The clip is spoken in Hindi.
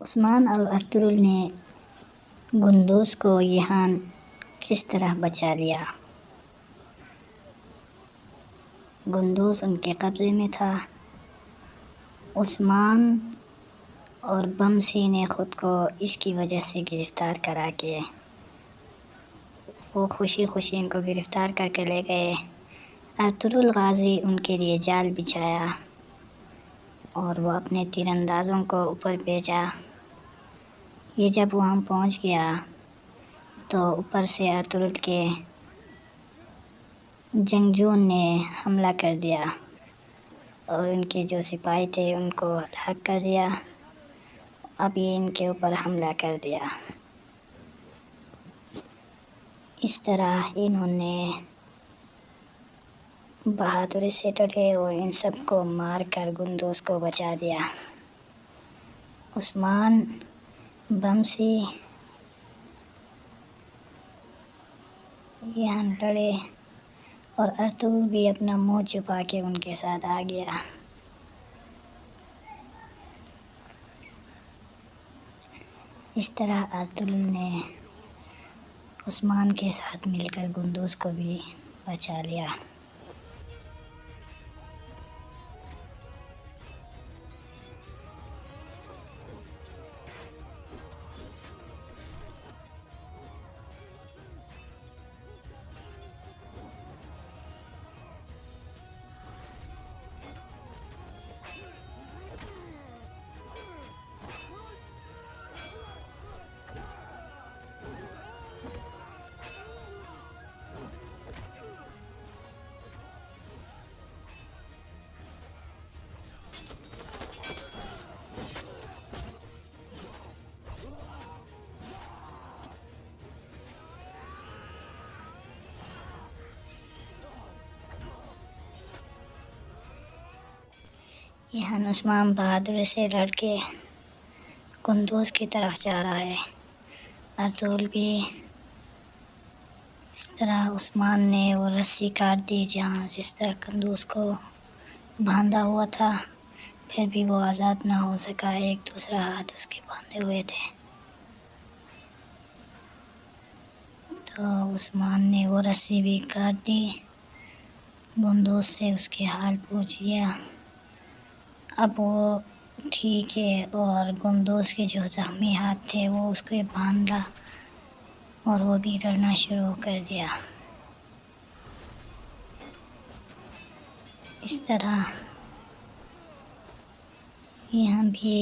उस्मान और अर्तुगरुल ने गुंदोज को यहाँ किस तरह बचा लिया। गुंदोज उनके कब्ज़े में था। उस्मान और बमसी ने ख़ुद को इसकी वजह से गिरफ़्तार करा के वो खुशी खुशी इनको गिरफ़्तार करके ले गए। अर्तुगरुल गाज़ी उनके लिए जाल बिछाया और वो अपने तीरंदाज़ों को ऊपर भेजा। ये जब वहाँ पहुँच गया तो ऊपर से अर्तुगरुल के जंगजुओं ने हमला कर दिया और उनके जो सिपाही थे उनको हलाक कर दिया। अब ये इनके ऊपर हमला कर दिया। इस तरह इन्होंने बहादुरी से डटे और इन सब को मार कर गुंदोज को बचा दिया। उस्मान, बमसी यहाँ लड़े और अर्तुगरुल भी अपना मुँह छुपा के उनके साथ आ गया। इस तरह अर्तुगरुल ने उस्मान के साथ मिलकर गुंदोज को भी बचा लिया। यहाँ उस्मान बहादुरी से लड़के गुंदोज की तरफ जा रहा है। अर्तुगरुल भी इस तरह उस्मान ने वो रस्सी काट दी जहाँ जिस तरह गुंदोज को बांधा हुआ था, फिर भी वो आज़ाद ना हो सका। एक दूसरा हाथ उसके बांधे हुए थे। तो उस्मान ने वो रस्सी भी काट दी। गुंदोज से उसके हाल पूछ लिया। अब वो ठीक है और गुंदोज के जो ज़ख्मी हाथ थे वो उसको बांधा और वो भी लड़ना शुरू कर दिया। इस तरह यहाँ भी